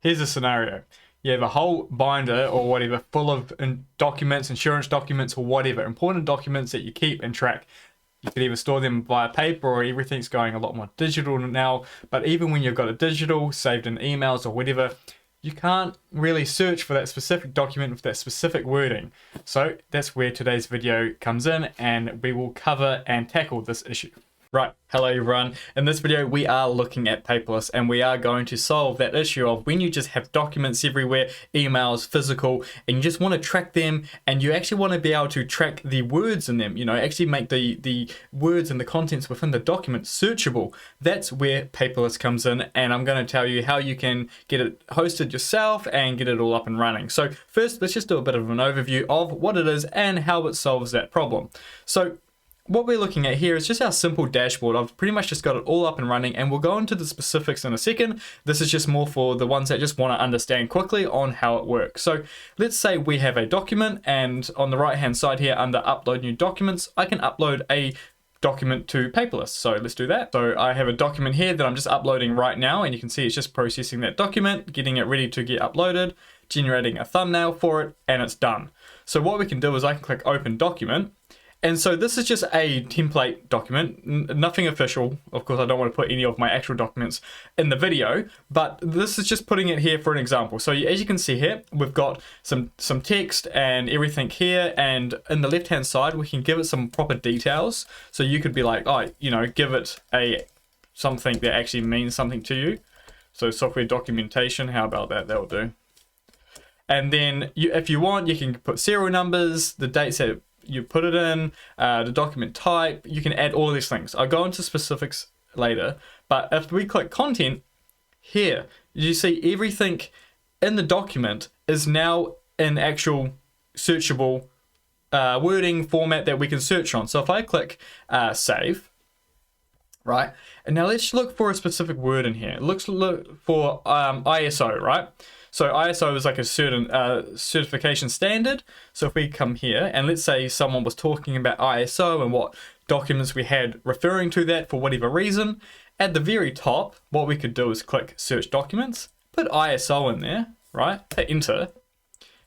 Here's a scenario. You have a whole binder or whatever full of documents, insurance documents or whatever, important documents that you keep and track. You could either store them via paper or everything's going a lot more digital now. But even when you've got it digital, saved in emails or whatever, you can't really search for that specific document with that specific wording. So that's where today's video comes in, and we will cover and tackle this issue. Right, hello everyone. In this video we are looking at paperless, and we are going to solve that issue of when you just have documents everywhere, emails, physical, and you just want to track them, and you actually want to be able to track the words in them, actually make the words and the contents within the document searchable. That's where paperless comes in, and I'm going to tell you how you can get it hosted yourself and get it all up and running. So first, let's just do a bit of an overview of what it is and how it solves that problem. So what we're looking at here is just our simple dashboard. I've pretty much just got it all up and running, and we'll go into the specifics in a second. This is just more for the ones that just want to understand quickly on how it works. So let's say we have a document, and on the right hand side here under upload new documents, I can upload a document to Paperless. So let's do that. So I have a document here that I'm just uploading right now, and you can see it's just processing that document, getting it ready to get uploaded, generating a thumbnail for it, and it's done. So what we can do is I can click open document. And so this is just a template document, nothing official. Of course, I don't want to put any of my actual documents in the video, but this is just putting it here for an example. So as you can see here, we've got some text and everything here, and in the left-hand side, we can give it some proper details. So you could be like, give it something that actually means something to you. So software documentation, how about that? That'll do. And then if you want, you can put serial numbers, the dates that you put it in, the document type. You can add all of these things. I'll go into specifics later, but if we click content here, you see everything in the document is now in actual searchable wording format that we can search on. So if I click save, right, and now let's look for a specific word in here. Look for ISO, right? So ISO is like a certain certification standard. So if we come here and let's say someone was talking about ISO and what documents we had referring to that for whatever reason, at the very top, what we could do is click search documents, put ISO in there, right? Hit enter.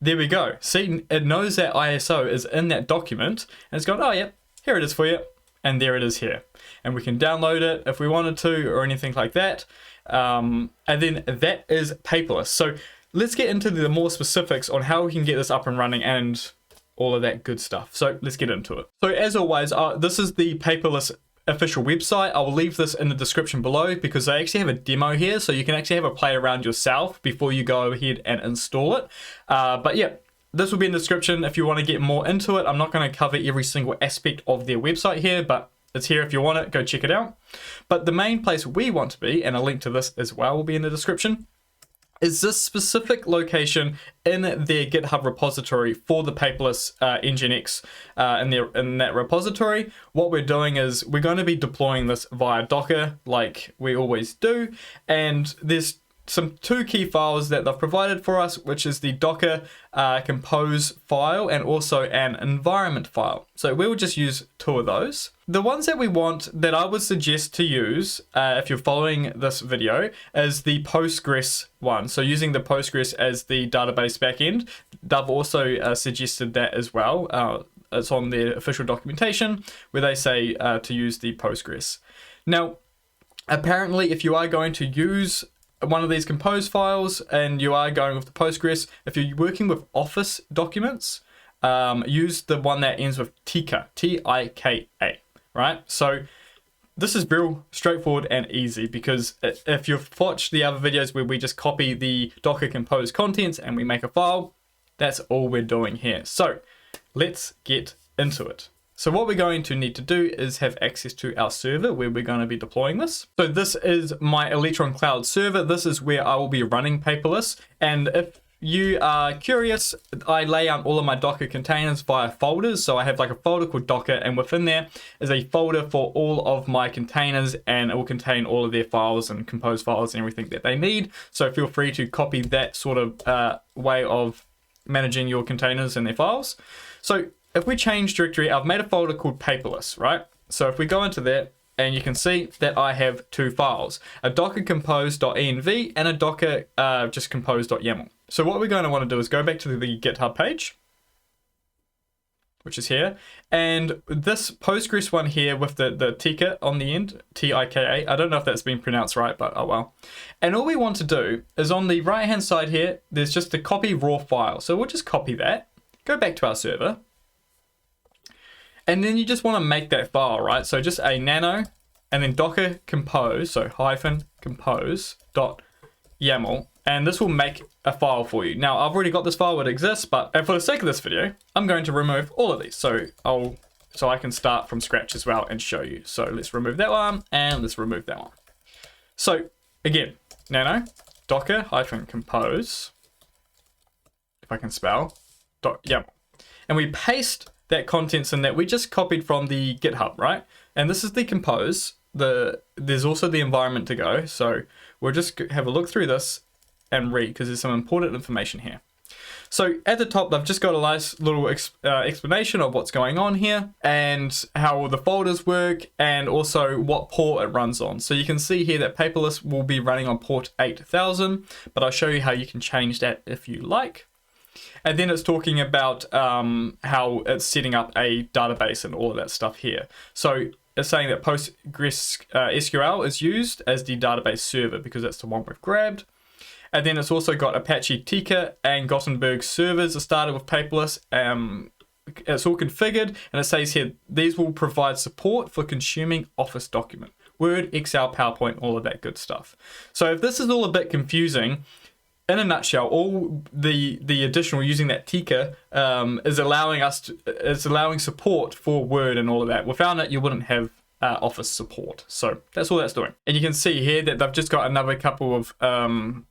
There we go. See, it knows that ISO is in that document, and it's gone, oh yeah, here it is for you. And there it is here. And we can download it if we wanted to or anything like that. And then that is paperless. So let's get into the more specifics on how we can get this up and running and all of that good stuff. So let's get into it. So as always, this is the Paperless official website. I will leave this in the description below because they actually have a demo here. So you can actually have a play around yourself before you go ahead and install it. But yeah. This will be in the description if you want to get more into it. I'm not going to cover every single aspect of their website here, but it's here if you want it. Go check it out. But the main place we want to be, and a link to this as well will be in the description, is this specific location in their GitHub repository for the Paperless-ngx in that repository. What we're doing is we're going to be deploying this via Docker like we always do, and there's two key files that they've provided for us, which is the Docker compose file and also an environment file. So we will just use two of those. The ones that we want that I would suggest to use if you're following this video is the Postgres one. So using the Postgres as the database backend. They've also suggested that as well. It's on their official documentation where they say to use the Postgres. Now, apparently if you are going to use one of these compose files and you are going with the Postgres, if you're working with Office documents, use the one that ends with Tika, T-I-K-A, right? So this is real straightforward and easy because if you've watched the other videos where we just copy the Docker compose contents and we make a file, that's all we're doing here. So let's get into it. So what we're going to need to do is have access to our server where we're going to be deploying this. So this is my Electron Cloud server. This is where I will be running Paperless. And if you are curious, I lay out all of my Docker containers via folders. So I have like a folder called Docker, and within there is a folder for all of my containers, and it will contain all of their files and compose files and everything that they need. So feel free to copy that sort of way of managing your containers and their files. So if we change directory, I've made a folder called Paperless, right? So if we go into that, and you can see that I have two files, a docker compose.env and a docker just compose.yaml. So what we're going to want to do is go back to the GitHub page, which is here, and this Postgres one here with the tika on the end, Tika, I don't know if that's been pronounced right, but oh well. And all we want to do is on the right hand side here, there's just the copy raw file. So we'll just copy that, go back to our server, and then you just want to make that file, right? So just a nano and then docker compose, so hyphen compose.yaml, and this will make a file for you. Now, I've already got this file, it exists, but for the sake of this video, I'm going to remove all of these. So I can start from scratch as well and show you. So let's remove that one, and let's remove that one. So again, nano, docker hyphen compose, if I can spell, .yaml. And we paste that contents in that we just copied from the GitHub, right? And this is the compose. There's also the environment to go. So we'll just have a look through this and read, because there's some important information here. So at the top, I've just got a nice little explanation of what's going on here and how all the folders work, and also what port it runs on. So you can see here that Paperless will be running on port 8000, but I'll show you how you can change that if you like. And then it's talking about how it's setting up a database and all of that stuff here. So it's saying that Postgres-SQL is used as the database server because that's the one we've grabbed. And then it's also got Apache Tika and Gothenburg servers are started with Paperless. It's all configured, and it says here, these will provide support for consuming Office document, Word, Excel, PowerPoint, all of that good stuff. So if this is all a bit confusing, in a nutshell, all the additional using that Tika is allowing support for Word and all of that. Without it, you wouldn't have Office support. So that's all that's doing. And you can see here that they've just got another couple of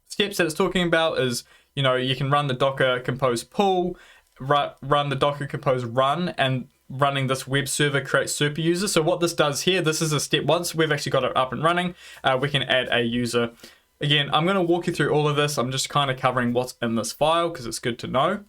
steps that it's talking about is, you know, you can run the docker compose pull, run the docker compose run, and running this web server creates super user. So what this does here, this is a step. Once we've actually got it up and running, we can add a user. Again, I'm going to walk you through all of this. I'm just kind of covering what's in this file because it's good to know.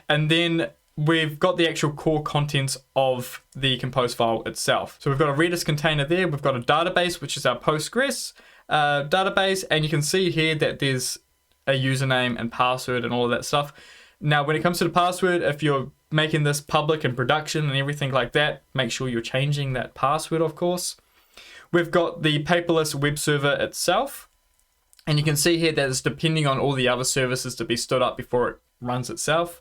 And then we've got the actual core contents of the compose file itself. So we've got a Redis container there. We've got a database, which is our Postgres database. And you can see here that there's a username and password and all of that stuff. Now, when it comes to the password, if you're making this public and production and everything like that, make sure you're changing that password, of course. We've got the Paperless web server itself. And you can see here that it's depending on all the other services to be stood up before it runs itself.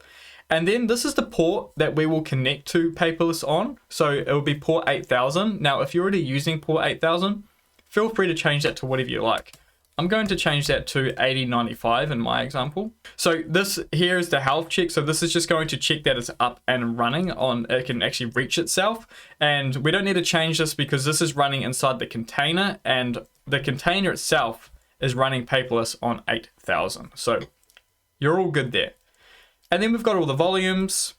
And then this is the port that we will connect to Paperless on. So it will be port 8000. Now, if you're already using port 8000, feel free to change that to whatever you like. I'm going to change that to 8095 in my example. So this here is the health check. So this is just going to check that it's up and running on, it can actually reach itself. And we don't need to change this because this is running inside the container, and the container itself is running Paperless on 8000. So you're all good there. And then we've got all the volumes,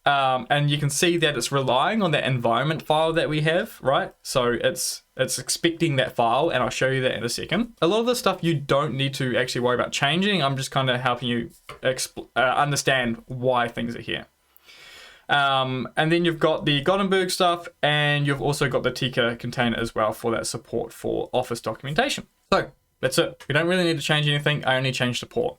and you can see that it's relying on that environment file that we have, right? So it's expecting that file, and I'll show you that in a second. A lot of the stuff you don't need to actually worry about changing. I'm just kind of helping you understand why things are here. And then you've got the Gothenburg stuff, and you've also got the Tika container as well for that support for Office documentation. So that's it. We don't really need to change anything. I only changed the port.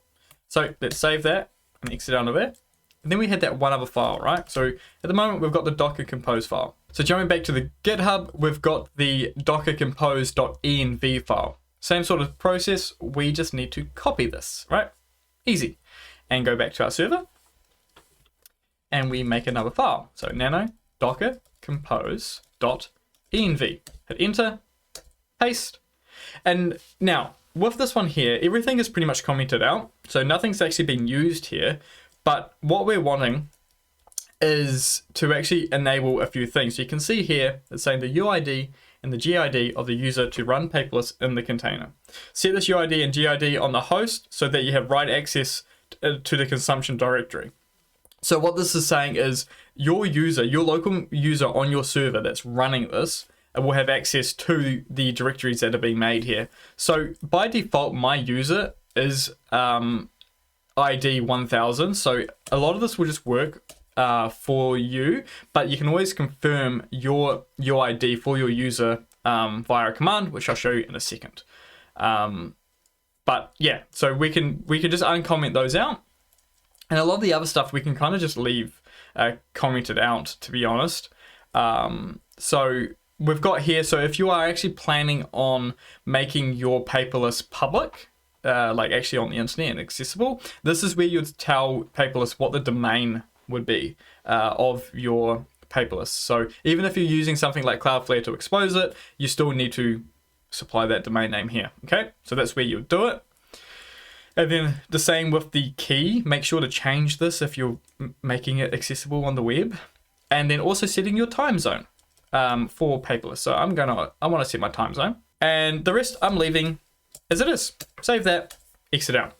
So let's save that and exit out of there. And then we had that one other file, right? So at the moment, we've got the docker compose file. So jumping back to the GitHub, we've got the docker compose.env file. Same sort of process. We just need to copy this, right? Easy. And go back to our server. And we make another file. So nano docker compose.env. Hit enter, paste. And now, with this one here, everything is pretty much commented out. So nothing's actually been used here. But what we're wanting is to actually enable a few things. So you can see here, it's saying the UID and the GID of the user to run Paperless in the container. Set this UID and GID on the host so that you have write access to the consumption directory. So what this is saying is your user, your local user on your server that's running this, will have access to the directories that are being made here. So by default, my user is ID 1000. So a lot of this will just work for you, but you can always confirm your ID for your user via a command, which I'll show you in a second. But yeah, so we can just uncomment those out. And a lot of the other stuff we can kind of just leave commented out, to be honest. So we've got here, so if you are actually planning on making your paperless public, like actually on the internet and accessible, this is where you'd tell Paperless what the domain would be of your paperless. So even if you're using something like Cloudflare to expose it, you still need to supply that domain name here. Okay, so that's where you would do it. And then the same with the key. Make sure to change this if you're making it accessible on the web. And then also setting your time zone for Paperless. So I want to set my time zone. And the rest I'm leaving as it is. Save that, exit out.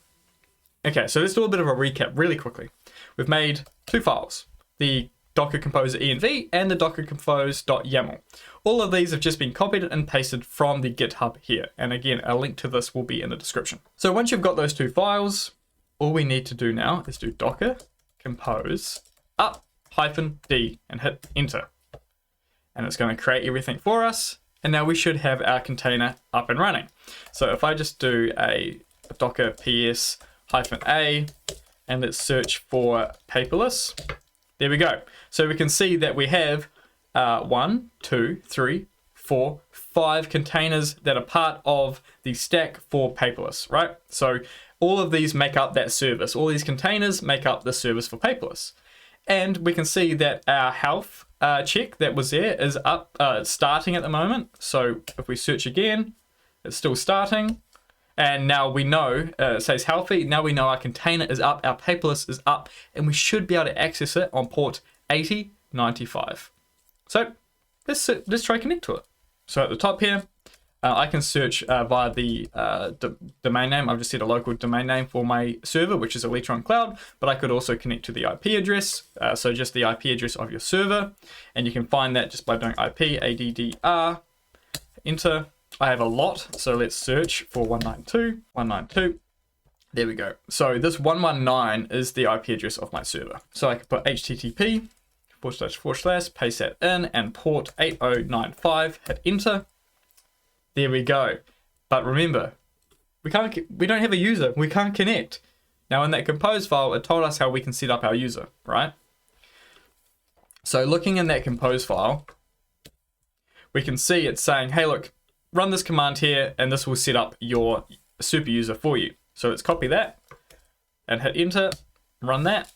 Okay, so let's do a bit of a recap really quickly. We've made 2 files, the Docker Composer env and the Docker Compose.yaml. All of these have just been copied and pasted from the GitHub here. And again, a link to this will be in the description. So once you've got those 2 files, all we need to do now is do Docker Compose up-d and hit enter. And it's going to create everything for us. And now we should have our container up and running. So if I just do a Docker ps-a and let's search for Paperless, there we go. So we can see that we have 1, 2, 3, 4, 5 containers that are part of the stack for Paperless, right? So all of these make up that service. All these containers make up the service for Paperless. And we can see that our health check that was there is up, starting at the moment. So if we search again, it's still starting. And now we know, it says healthy. Now we know our container is up, our Paperless is up, and we should be able to access it on port 8095. So let's try connect to it. So at the top here, I can search via the domain name. I've just set a local domain name for my server, which is Electron Cloud, but I could also connect to the IP address. So just the IP address of your server. And you can find that just by doing IP, ADDR, enter. I have a lot, so let's search for 192.192. There we go. So this 119 is the IP address of my server. So I can put HTTP // paste that in and port 8095, hit enter. There we go. But remember, we don't have a user. We can't connect. Now in that compose file, it told us how we can set up our user, right? So looking in that compose file, we can see it's saying, hey, look, run this command here, and this will set up your super user for you. So let's copy that and hit enter, run that.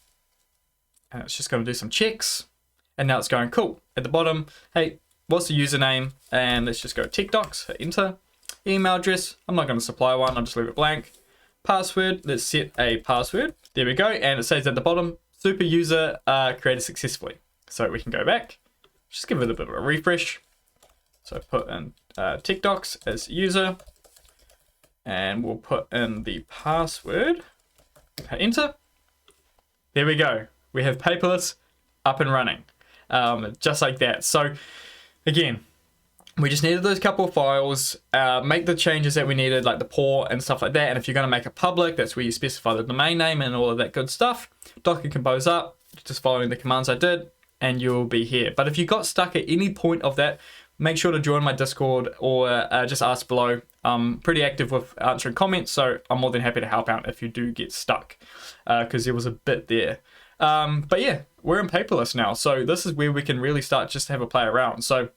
And it's just going to do some checks. And now it's going, cool. At the bottom, hey, what's the username? And let's just go TechDocs, hit enter. Email address, I'm not going to supply one, I'll just leave it blank. Password, let's set a password. There we go. And it says at the bottom, super user created successfully. So we can go back, just give it a bit of a refresh. So put in TechDocs as user, and we'll put in the password, hit enter. There we go. We have Paperless up and running, just like that. So again, we just needed those couple of files, make the changes that we needed, like the port and stuff like that. And if you're going to make it public, that's where you specify the domain name and all of that good stuff. Docker Compose up, just following the commands I did, and you'll be here. But if you got stuck at any point of that, make sure to join my Discord or just ask below. I'm pretty active with answering comments, so I'm more than happy to help out if you do get stuck, because there was a bit there. But yeah, we're in Paperless now, so this is where we can really start just to have a play around. So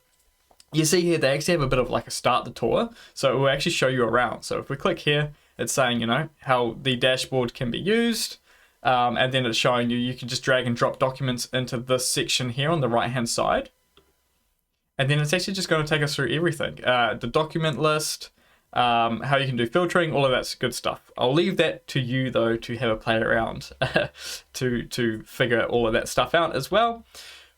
you see here, they actually have a bit of like a start the tour, so it will actually show you around. So if we click here, it's saying, you know, how the dashboard can be used, and then it's showing you can just drag and drop documents into this section here on the right hand side. And then it's actually just going to take us through everything. The document list, how you can do filtering, all of that's good stuff. I'll leave that to you though to have a play around to figure all of that stuff out as well.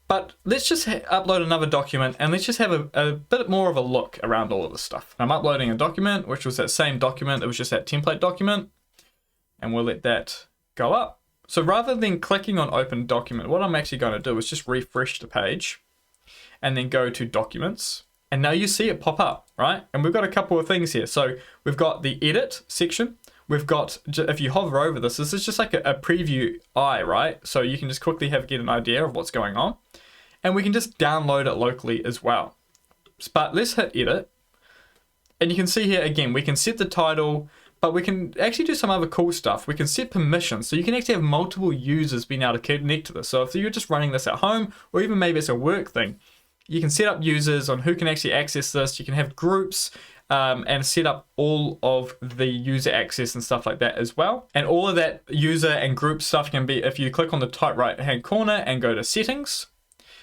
But let's just upload another document and let's just have a bit more of a look around all of this stuff. I'm uploading a document, which was that same document. It was just that template document. And we'll let that go up. So rather than clicking on open document, what I'm actually going to do is just refresh the page and then go to documents. And now you see it pop up, right? And we've got a couple of things here. So we've got the edit section. We've got, if you hover over this, this is just like a preview eye, right? So you can just quickly get an idea of what's going on. And we can just download it locally as well. But let's hit edit. And you can see here again, we can set the title, but we can actually do some other cool stuff. We can set permissions. So you can actually have multiple users being able to connect to this. So if you're just running this at home, or even maybe it's a work thing, you can set up users on who can actually access this. You can have groups and set up all of the user access and stuff like that as well. And all of that user and group stuff can be, if you click on the top right hand corner and go to settings,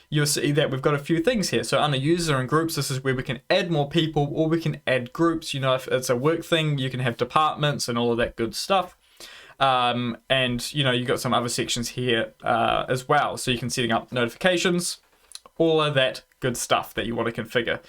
you'll see that we've got a few things here. So under user and groups, this is where we can add more people, or we can add groups. You know, if it's a work thing, you can have departments and all of that good stuff. And you know, you've got some other sections here as well. So you can setting up notifications, all of that good stuff that you want to configure.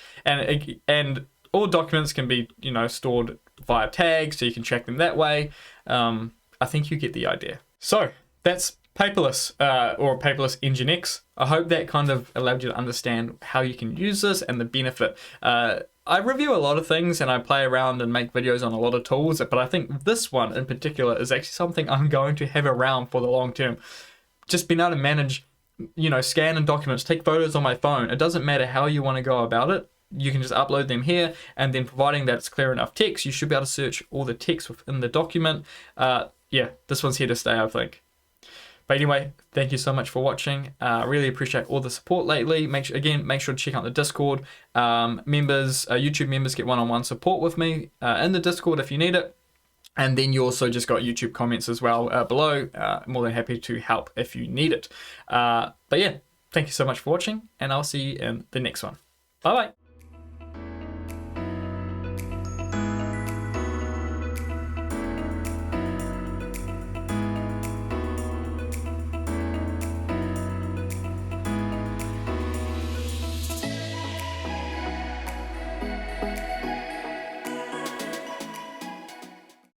And all documents can be, you know, stored via tags, so you can track them that way. I think you get the idea. So that's Paperless or Paperless-ngx. I hope that kind of allowed you to understand how you can use this and the benefit. I review a lot of things and I play around and make videos on a lot of tools, but I think this one in particular is actually something I'm going to have around for the long term. Just being able to manage, you know, scan and documents, take photos on my phone. It doesn't matter how you want to go about it. You can just upload them here, and then providing that it's clear enough text, you should be able to search all the text within the document. Yeah, this one's here to stay, I think. But anyway, thank you so much for watching. Really appreciate all the support lately. Make sure to check out the Discord. Members, YouTube members get one-on-one support with me in the Discord if you need it. And then you also just got YouTube comments as well below. More than happy to help if you need it. But yeah, thank you so much for watching, and I'll see you in the next one. Bye-bye.